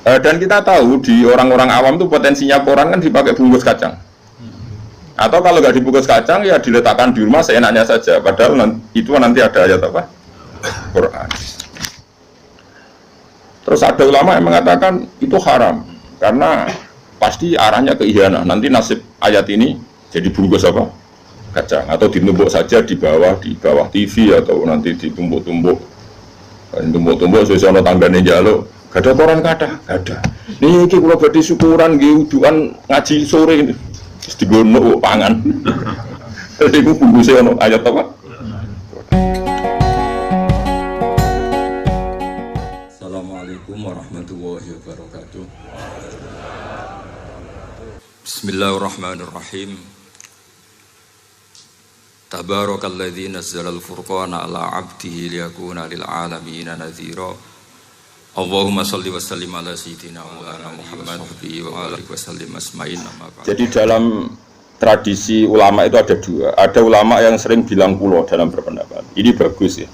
Dan kita tahu di orang-orang awam tuh potensinya koran kan dipakai bungkus kacang. Atau kalau nggak dibungkus kacang ya diletakkan di rumah seenaknya saja. Padahal itu nanti ada ayat apa? Quran. Terus ada ulama yang mengatakan itu haram karena pasti arahnya ke ihanah. Nanti nasib ayat ini jadi bungkus apa? Kacang atau ditumbuk saja di bawah TV atau nanti ditumbuk-tumbuk sesuai tanggane jaluk. Gak ada koran gak ada. Niki kula badhe syukuran nggih udukan ngaji sore ini. Terus digono pangan. Iku bungkuse ono ayat apa? Assalamualaikum warahmatullahi wabarakatuh. Bismillahirrahmanirrahim. Tabarakalladzi nazzala al-furqana ala 'abdihi liyakuna lil 'alamin nadhira. Allahumma shalli wa sallim ala sayyidina Maulana Muhammad wa alihi wasallim asma'in. Jadi dalam tradisi ulama itu ada dua. Ada ulama yang sering bilang kulo dalam berpendapat. Ini bagus ya.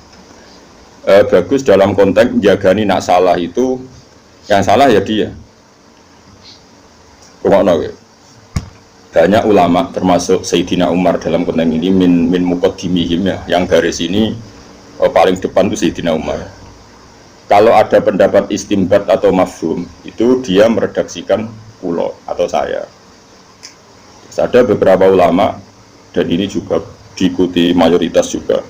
Bagus dalam konteks jagani nak salah itu, yang salah ya dia. Banyak ulama termasuk Sayyidina Umar dalam konteks ini min muqaddimihim ya, yang garis ini paling depan itu Sayyidina Umar. Kalau ada pendapat istimbat atau mafhum itu dia meredaksikan kulo atau saya. Terus ada beberapa ulama dan ini juga diikuti mayoritas juga.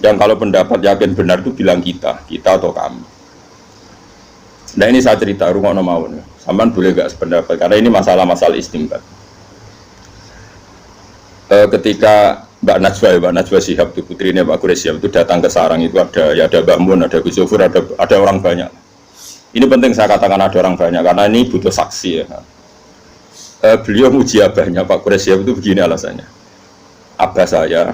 Yang kalau pendapat yakin benar itu bilang kita atau kami. Nah ini saya cerita rungokno mawon. Sampean boleh gak sependapat karena ini masalah-masalah istimbat. Ketika Mbak Najwa Shihab itu putrinya Pak Quraish Shihab itu datang ke sarang itu ada Mbak Mun, ada Gus Zofur, ada orang banyak. Ini penting saya katakan ada orang banyak karena ini butuh saksi ya. Beliau muji abahnya Pak Quraish Shihab itu begini alasannya. Abah saya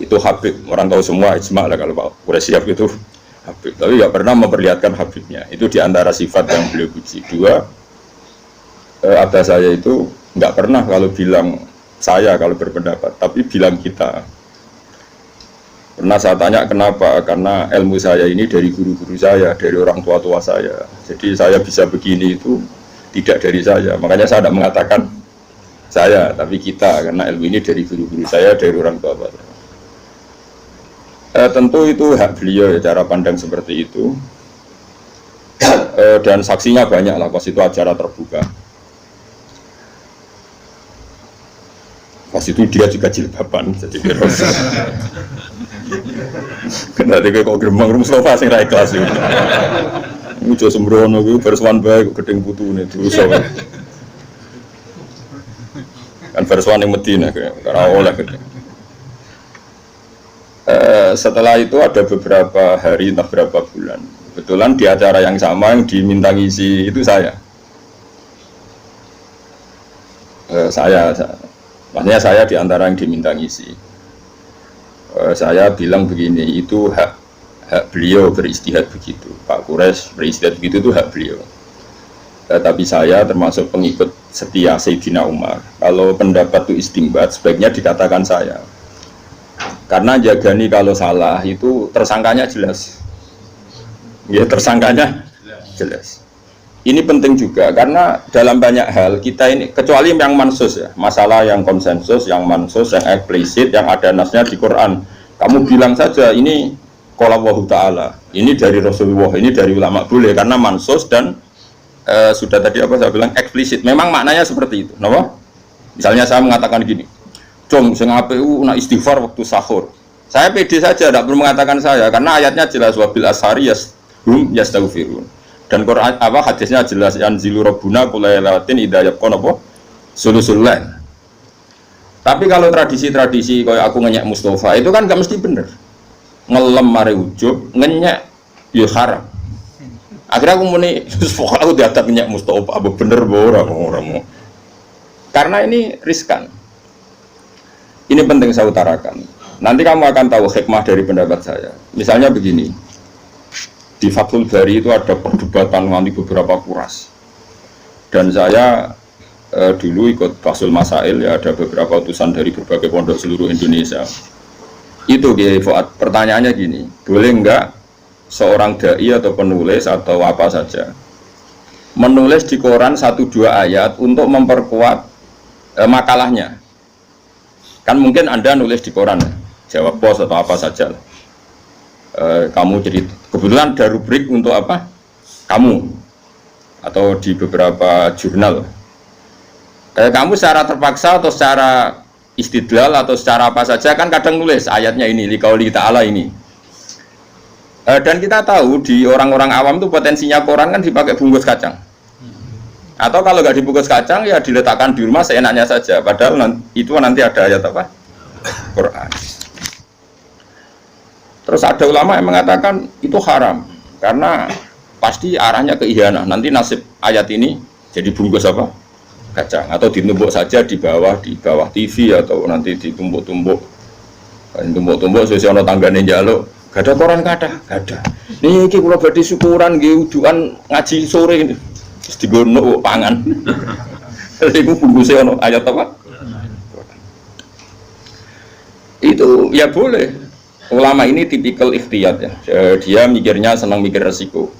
itu Habib, orang tahu semua ijma lah kalau Pak Quraish Shihab itu Habib, tapi nggak pernah memperlihatkan Habibnya. Itu diantara sifat yang beliau puji. Dua, abah saya itu nggak pernah kalau bilang saya kalau berpendapat, tapi bilang kita. Pernah saya tanya kenapa, karena ilmu saya ini dari guru-guru saya, dari orang tua-tua saya. Jadi saya bisa begini itu tidak dari saya, makanya saya tidak mengatakan saya, tapi kita, karena ilmu ini dari guru-guru saya, dari orang tua-tua saya. Tentu itu hak beliau ya, cara pandang seperti itu. Dan saksinya banyak lah, pas itu acara terbuka. Pas itu dia juga jilbaban, jadi terus. Nanti kok gremeng Mustafa sing ra ikhlas itu. Mujo sembrono kuwi bersuan bae kok gedeng putune dosa. Kan bersuan ning Medina ora oleh gedeng. Setelah itu ada beberapa hari entah berapa bulan. Kebetulan di acara yang sama yang diminta ngisi itu saya. Maksudnya saya diantara yang diminta ngisi. Saya bilang begini, itu hak beliau beristihad begitu. Pak Quraish beristihad begitu itu hak beliau. Tapi saya termasuk pengikut setia Sayyidina Umar. Kalau pendapat itu istimbat, sebaiknya dikatakan saya. Karena jagani kalau salah itu tersangkanya jelas. Ya tersangkanya jelas. Ini penting juga karena dalam banyak hal kita ini, kecuali yang mansus ya, masalah yang konsensus, yang mansus, yang eksplisit, yang ada nasnya di Quran. Kamu bilang saja ini qala Allahu Ta'ala, ini dari Rasulullah, ini dari ulama boleh karena mansus dan sudah tadi apa saya bilang eksplisit. Memang maknanya seperti itu, kenapa? Misalnya saya mengatakan gini, "Cung, sing APU nak istighfar waktu sahur." Saya pede saja, tidak perlu mengatakan saya karena ayatnya jelas wabil ashari hum yastaghfirun. Dan Quran hadisnya jelas yanzilu rabbuna kulailatin idayab konopo sulusul lain. Tapi kalau tradisi-tradisi kayak aku ngenyek Mustafa itu kan gak mesti bener. Ngelem mare ujub, ngenyek ya haram. Akhirnya aku muni pokoknya aku diadat ngenyek Mustafa apa bener orang. Karena ini riskan. Ini penting saya utarakan. Nanti kamu akan tahu hikmah dari pendapat saya. Misalnya begini. Di Fathul Bari itu ada perdebatan nanti beberapa kuras. Dan saya dulu ikut Fathul Masail ya, ada beberapa utusan dari berbagai pondok seluruh Indonesia. Itu Kiai Fuad, pertanyaannya gini, boleh enggak seorang dai atau penulis atau apa saja menulis di koran 1-2 ayat untuk memperkuat makalahnya. Kan mungkin Anda nulis di koran, Jawab Pos atau apa saja. Kamu jadi kebetulan ada rubrik untuk apa? Kamu atau di beberapa jurnal. Kamu secara terpaksa atau secara istidlal atau secara apa saja kan kadang nulis ayatnya ini liqauli ta'ala ini. Dan kita tahu di orang-orang awam itu potensinya koran kan dipakai bungkus kacang. Atau kalau nggak dibungkus kacang ya diletakkan di rumah seenaknya saja. Padahal itu nanti ada ayat apa? Quran. Terus ada ulama yang mengatakan itu haram karena pasti arahnya ke ihanah. Nanti nasib ayat ini jadi bungkus apa? Kacang atau ditumbuk saja di bawah TV atau nanti ditumbuk-tumbuk. Tumbuk-tumbuk sesuai ono tanggane njaluk. Gak ada koran gak ada. Niki kula badhe syukuran nggih udukan ngaji sore ini. Terus digono pangan. Iku bungkuse ono ayat apa? Itu ya boleh. Ulama ini tipikal ikhtiyat ya. Dia mikirnya senang mikir resiko.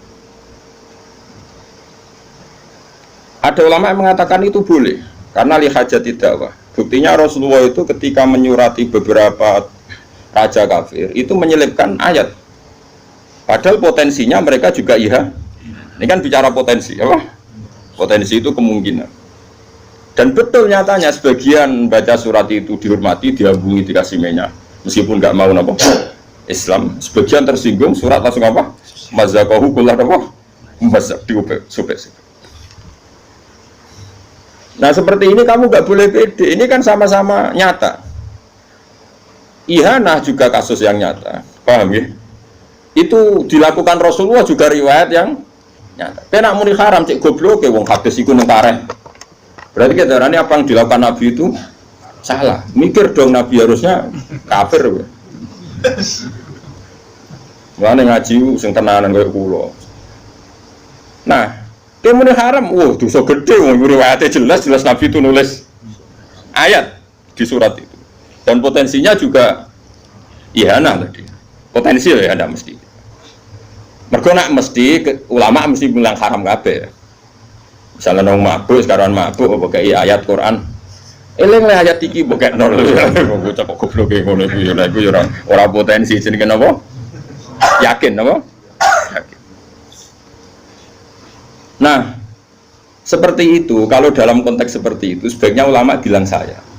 Ada ulama yang mengatakan itu boleh karena lihajati dakwah. Buktinya Rasulullah itu ketika menyurati beberapa raja kafir itu menyelipkan ayat. Padahal potensinya mereka juga iya. Ini kan bicara potensi, apa? Potensi itu kemungkinan. Dan betul nyatanya sebagian baca surat itu dihormati, diambungi, dikasih minyak. Meskipun nggak mau apa Islam, sebagian tersinggung surat langsung apa? Mazakahu kullah apa? Mazak diubah, sobek. Nah seperti ini kamu nggak boleh pede. Ini kan sama-sama nyata. Ihanah juga kasus yang nyata, paham ya? Itu dilakukan Rasulullah juga riwayat yang nyata. Kena muni haram cek goblok ke wong hadis iku ning kareh. Berarti kedarane apa yang dilakukan Nabi itu salah. Mikir dong Nabi harusnya kafir. Mulane ngaji sing tenanan koyo kula. Nah, ke muni haram, dosa gede wong riwayate jelas Nabi itu nulis ayat di surat itu. Dan potensinya juga ihanah tadi. Potensi ya ada mesti. Mergo nak mesti ulama mesti bilang haram kabeh. Misalnya nang mabuk sekarang mabuk pakai ayat Quran. Eling le ayat iki mbok nol. Bocah kok gobloke ngono iku ya iku ya ora potensi jenenge napa? Yakin napa? Yakin. Nah, seperti itu kalau dalam konteks seperti itu sebaiknya ulama bilang saya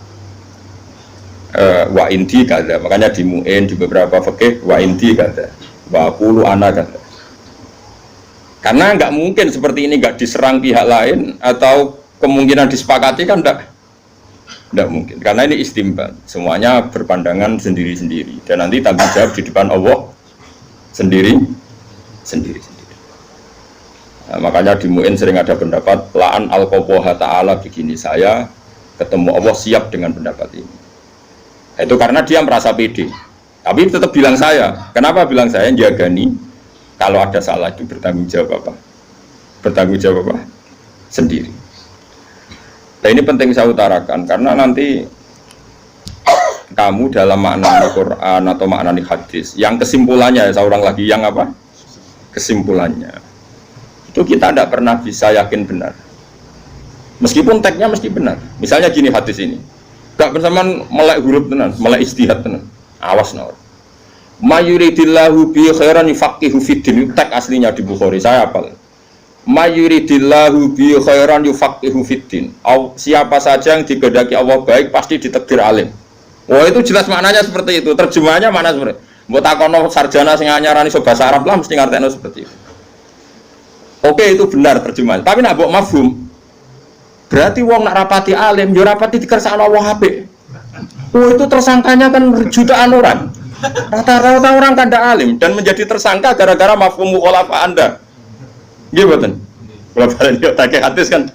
wa indi kada, makanya di mu'in di beberapa fikih wa indi kada, wa qulu ana kada. Karena nggak mungkin seperti ini nggak diserang pihak lain atau kemungkinan disepakati kan nggak mungkin. Karena ini istimbat, semuanya berpandangan sendiri-sendiri dan nanti tanggung jawab di depan Allah sendiri. Nah, makanya di mu'in sering ada pendapat la'an al-qoboha ta'ala begini, saya ketemu Allah siap dengan pendapat ini. Itu karena dia merasa pede. Tapi tetap bilang saya. Kenapa bilang saya? Jagani kalau ada salah itu bertanggung jawab apa? Bertanggung jawab apa? Sendiri. Nah ini penting saya utarakan karena nanti kamu dalam makna Al-Quran atau makna hadis yang kesimpulannya saya ulang lagi yang apa? Kesimpulannya itu kita tidak pernah bisa yakin benar. Meskipun teksnya mesti benar. Misalnya gini hadis ini. Gak bersamaan melek huruf tenan, melek istihad tenan. Awas nawar. Mayuridillahu bi khairan yufaqihu fiddin. Teks aslinya di Bukhari, saya hafal. Mayuridillahu bi khairan yufaqihu fiddin. Siapa saja yang digedaki Allah baik pasti ditakdir alim. Wah itu jelas maknanya seperti itu. Terjemahannya mana seperti? Mbok takono sarjana sing nyarani iso bahasa Arab lah mesti ngartekno seperti itu. Oke itu benar terjemahan. Tapi nak mbok mafhum berarti wong nak rapati alim, yo rapati dikersakno Allah apik. Oh itu tersangkanya kan jutaan orang. Rata-rata orang kan tidak alim dan menjadi tersangka gara-gara mafhum mukhalafah Anda. Nggih mboten. Kalau kalian yo tak hadis kan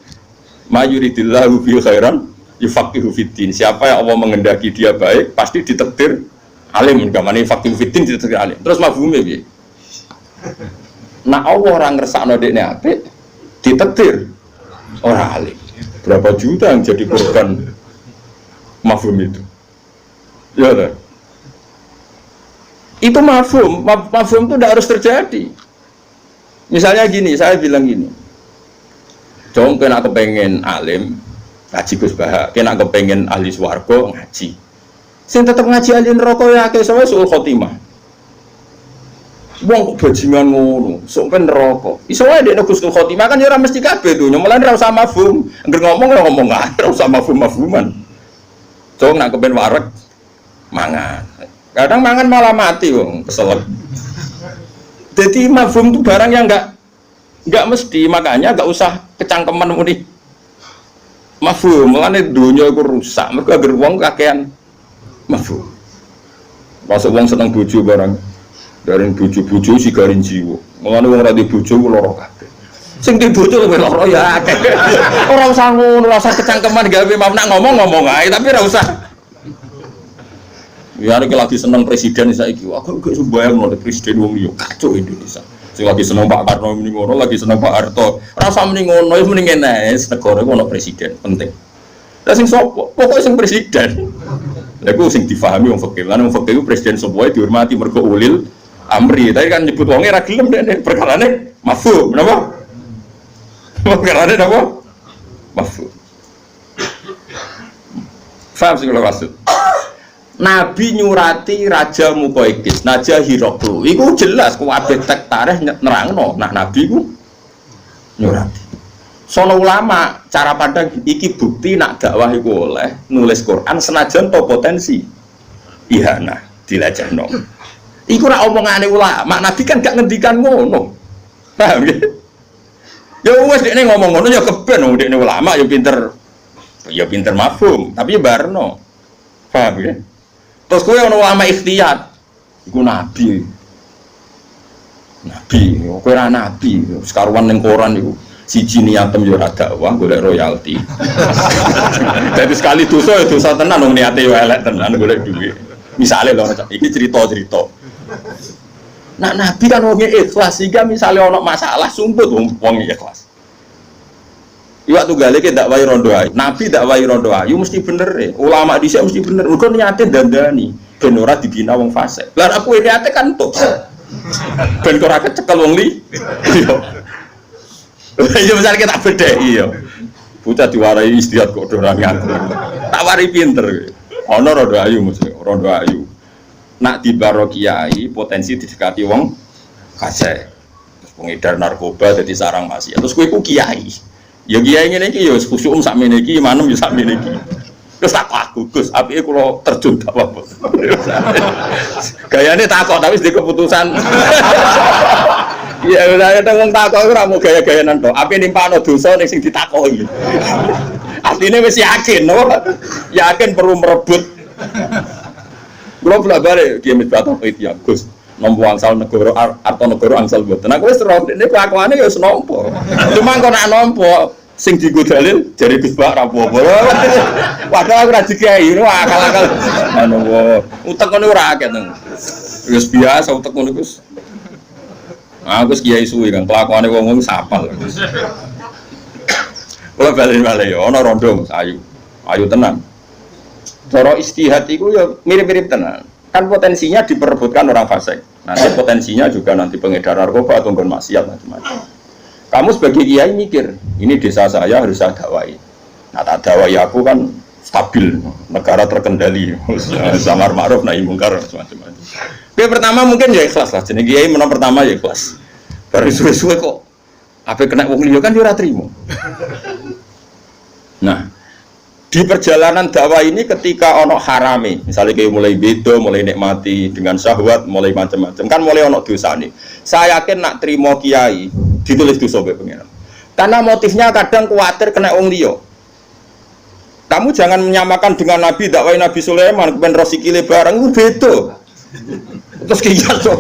mayuridillahu bi khairan yufaqihu fiddin. Siapa yang Allah mengendaki dia baik pasti ditakdir alim. Gamane yufaqihu fiddin ditakdir alim. Terus mafhume piye? Nah Allah orang ngersakno dekne apik ditakdir orang alim. Berapa juta yang jadi korban mafhum itu? Ya kan? Itu mafhum itu tidak harus terjadi. Misalnya gini, saya bilang gini, Dong kena kepengen alim ngaji Gus Bah, kena kepengen ahli swarga ngaji. Sing tetep ngaji ahli neraka ya akeh sawe suul khotimah. Wong kok bajingan ngono, sok ben neraka. Iso wae dekne Gus khotimah kan ya ora mesti kabeh to, nyemelan ora usah mafhum. Angger ngomong ya ngomong ae, ora usah mafhum-mafhuman. Dong nak kepen wareg mangan. Kadang mangan malah mati wong, kesel. Jadi mafhum itu barang yang enggak mesti, makanya enggak usah kecangkeman muni mafhum, mulane dunya iku rusak mergo anggere wong kakean mafhum. Masuk wong seneng bojo barang dari bojo-bojo sigarin jiwa, mulane wong ora di bojo lara kabeh. Sing di bojo luwih lara ya akeh. Ora usah ngono, ora usah kecangkeman gawe nak ngomong ae tapi ora usah. Ya nek lagi seneng presiden saiki, aku gak sembayang nang presiden wong liya kacau Indonesia. Sing lagi seneng Pak Karno muni ngono, lagi seneng Pak Harto. Ora usah muni ngono, wis muni ngene, negara iku ono presiden, penting. Lah sing sapa? Pokoke sing presiden. Lha iku sing difahami wong fikih. Lan wong fikih iku presiden sapa dihormati mergo ulil amri. Tapi kan nyebut wonge ra gelem nek perkarane mafhum, napa? Perkarane napa? Mafhum. Faham sing kula maksud? Nabi nyurati Raja Muqaykis, Raja Hiraqlu. Iku jelas kuwabe tek tarikh nerangno. Nah Nabi ku nyurati. Sono ulama cara pandang iki bukti nak dakwah iku oleh nulis Quran senajan to potensi ihana dilajahno. Iku ora omongane ulama, Nabi kan gak ngendikan ngono. Paham ya? Ya wis dekne ngomong ngono ya keben wong dekne ulama ya pinter mafhum, tapi ya barno. Paham ya? Terus kowe ono ulama ikhtiyat, iku nabi, kowe ora nabi, sekaruan ning koran iku siji niatem yo ora dakwah golek royalti. Dadi sekali dosa ya dosa tenan wong niate yo elek tenan golek duit. Misale lho iki cerita. Nah nabi kan wong ikhlas sehingga misale ono masalah sumput wong ikhlas. Iwak tunggale ki dakwah rondo ayu. Nabi dakwah rondo ayu mesti bener e. Ulama dhisik mesti bener. Mergo niate dandani ben ora dibina wong fasik. Lah aku niate kan tok. Ben ora kecekel wong li. Iya misale kita bedheki ya. Bocah diwarai istihad kok ora ngaku. Tak wari pinter. Ana rondo ayu mesti, rondo ayu. Nak dibaro kiai potensi didekati wong fasik. Pengedar narkoba dadi sarang maksiat. Terus kowe ku kiai. Ya kiai ngene iki ya khusyuk sakmene iki, manem ya sakmene iki. Terus tak aku Gus, apike kula terjun tak apa. Gayane takok tapi di keputusan. Ya saya wong takok ora mau gaya-gayanan tok. Apike nimpakno dosa ning sing ditakoki. Artine wis yakin, no? Yakin perlu merebut. Kula bolak-balik kiai Misbah itu ya Gus. Nompo angsal negara atau negara angsal mboten. Aku wis ora ndekne kelakuane ya wis nampa. Cuma kok nak nampa sing dienggo dalil jare Gus Bak ra apa-apa. Padahal aku ra dikiai, akal-akal. Anu utek ngono ora akeh nang. Wis biasa utek ngono Gus. Aku kiai suwi kan kelakuane wong-wong sapal. Kula bali-bali ya ana rondo ayu. Ayu tenan. Cara istihad iku ya mirip-mirip tenan. Kan potensinya diperebutkan orang fasik. Nanti potensinya juga nanti pengedar narkoba atau maksiat macam-macam. Kamu sebagai kiai mikir, ini desa saya harus saya dakwai. Nah tak dakwai aku kan stabil, negara terkendali, samar ma'ruf nahi mungkar macam-macam. Oke, pertama mungkin ya ikhlas lah. Jadi kiai menang pertama ya ikhlas. Baru suwe-suwe kok apa kena wong liya kan yo ora trimo. Nah, di perjalanan dakwah ini ketika ono harame, misalnya kayak mulai beda, mulai nikmati dengan syahwat, mulai macam-macam, kan mulai ono dosa nih. Saya yakin nak terima kiai ditulis dosa be pengiran. Karena motifnya kadang khawatir kena wong liya. Kamu jangan menyamakan dengan Nabi dakwah Nabi Sulaiman, kepen rosikile barang itu beda. Terus kiai so,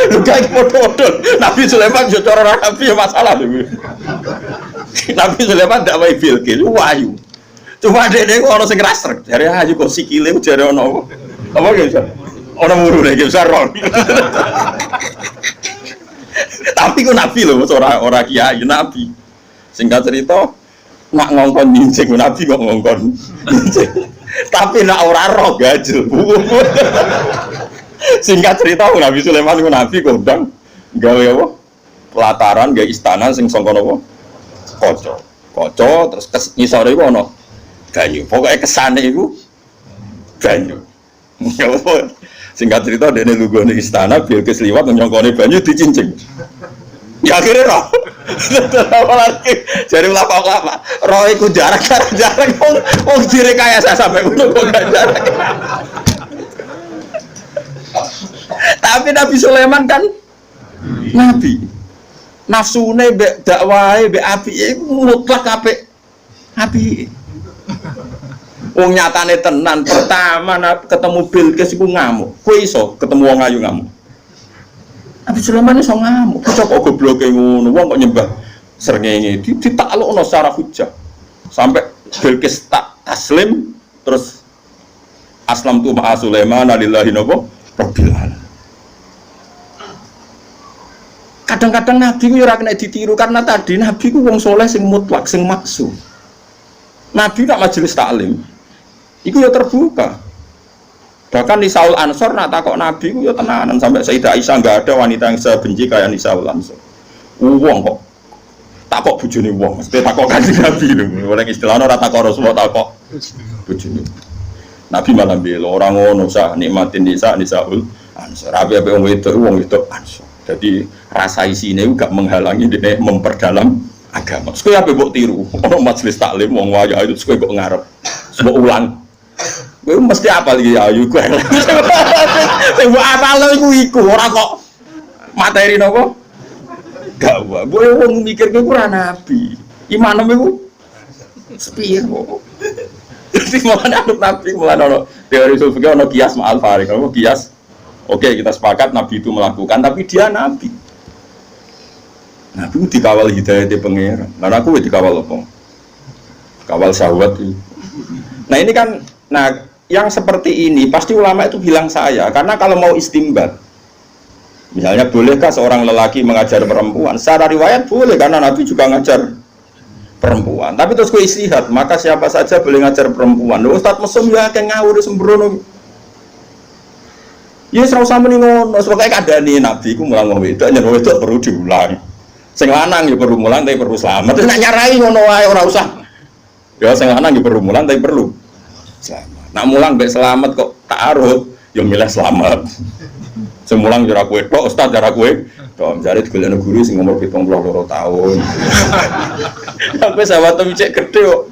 lu kayak foto-foto. Nabi Sulaiman yo cara Nabi masalah lho. Nabi Sulaiman dakwah Bilqis wahyu. Cuma dek kok orang sing rasrek, jare ayu kok sikile jare ono apa ya? Ono murune iki besar ron. Tapi ku nabi lho, ora kiai nabi. Singkat cerita, nak ngongkon nyincing nabi kok ngongkon nyincing. Tapi nak ora roh gajel. Singkat cerita Nabi Sulaiman ku nabi kondang gawe apa? Pelataran gawe istana sing sangka napa? Kaca. kaca terus ngisore iku ana banyu. Pokoke kesane iku banyu. Singkat cerita dene lunggone istana Bilqis liwat nyongkone banyu dicincing. Ya akhirnya roh. Jadi ulama-ulama roh iku jarak wong direkayasa sampai ngono kok gak jarak. Tapi Nabi Sulaiman kan nabi. Nafsune mbek dakwahe mbek apike mutlak apik. Apik. Wong nyatane tenan pertama ketemu Bilqis iku ngamuk. Kowe iso ketemu wong ayu ngamuk. Nabi Sulaiman iso ngamuk. Kok gobloke ngono wong kok nyembah srengenge ditaklukno secara hujah. Sampai Bilqis tak taslim terus aslam tu ma'a Sulaiman lillahi rabbil alamin. Kadang-kadang Nabi ku ora kena ditiru karena tadi Nabi ku wong soleh sing mutlak sing maksum. Nabi nak majelis taklim iku ya terbuka. Bahkan Nisaul Ansor nak takok Nabi ku ya tenanan sampai Sayyidah Aisyah enggak ada wanita yang sebenci kayak Nisaul Ansor. Wong kok takok bojone wong, mesti takok kanjeng Nabi lho. Oleh istilahnya ora takok Rasulullah takok bojone. Nabi malah bela orang ngono sak nikmatin Nisaul Ansor. Ape-ape wong wedok Ansor. Jadi rasa isine gak menghalangi dia memperdalam agama. Sekali apa mbok tiru? Ono majelis taklim wong wayah itu sekali kok ngarep. Mbok ulang. Kowe mesti apal iki ayu kowe. Sing mbok apal iku ora kok materi napa? Gak wae. Kowe wong mikirke ora nabi. Imanem iku sepiro. Jadi mulane nabi mulane ono teori sulfike ono kias ma'al farik. Ono kias. Oke, kita sepakat Nabi itu melakukan, tapi dia Nabi. Nabi itu dikawal hidayah di pengeran. Nah, aku dikawal apa? Kawal syahwat itu. Nah, ini kan, yang seperti ini pasti ulama itu bilang saya, karena kalau mau istimbat, misalnya bolehkah seorang lelaki mengajar perempuan? Secara riwayat boleh, karena Nabi juga ngajar perempuan. Tapi terus gue istihad, maka siapa saja boleh ngajar perempuan. Ustadz mesum ya kayak ngawur sembrono. Ya serau sama nih ngono, sebagai keadaan Nabi ku mulang ngomong itu, nyer wedok perlu diulang. Sing lanang ya perlu mulang tapi perlu selamat. Terus nak nyarai ngono wae ora usah. Ya sing lanang ya perlu mulang tapi perlu selamat. Nak mulang mbek selamat kok ta'aruf, ya milih selamat. Sing mulang ora kowe tok, ustaz ora kowe. Tok jare digolekno guru sing umur 72 tahun. Sampai sahabat cek gede kok.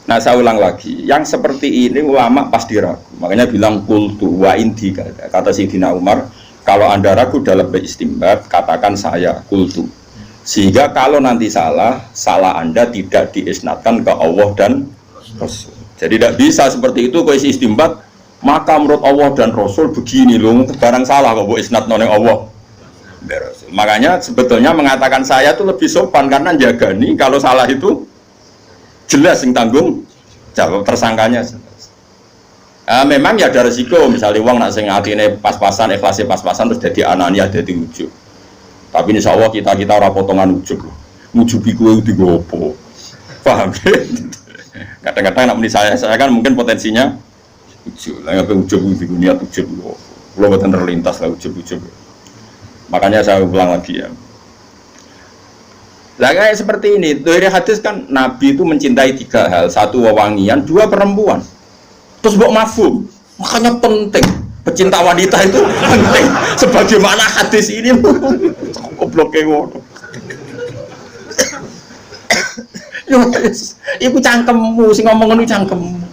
Nah saya ulang lagi, yang seperti ini ulama pasti ragu. Makanya bilang kultu wa inti kata Sayyidina Umar, kalau anda ragu dalam beristimbat, katakan saya kultu. Sehingga kalau nanti salah anda tidak diisnadkan ke Allah dan Rasul. Jadi tidak bisa seperti itu, kalau isi istimbat, maka menurut Allah dan Rasul begini loh, barang salah kok bu isnad noneng Allah. Makanya sebetulnya mengatakan saya itu lebih sopan karena jaga nih kalau salah itu jelas yang tanggung jawab tersangkanya. Memang ya ada resiko misalnya uang nak sing atine pas-pasan ikhlasnya pas-pasan terus jadi anania jadi ujub. Tapi insya Allah kita orang potongan ujub loh. Mujubi kowe digopo. Paham? Kadang-kadang nak muni saya kan mungkin potensinya ujub. Lah ngapain ujub di dunia ujub loh. Kalau buatan terlintas lah ujub-ujub. Makanya saya ulang lagi ya. Lah kayak seperti ini, dari hadis kan Nabi itu mencintai 3 hal, 1 wewangian, 2 perempuan. Terus mbok mafhum, makanya penting. Pecinta wanita itu penting. Sebagaimana hadis ini gobloknya ngono. Yo, iku cangkemmu sing ngomong ngono cangkemmu.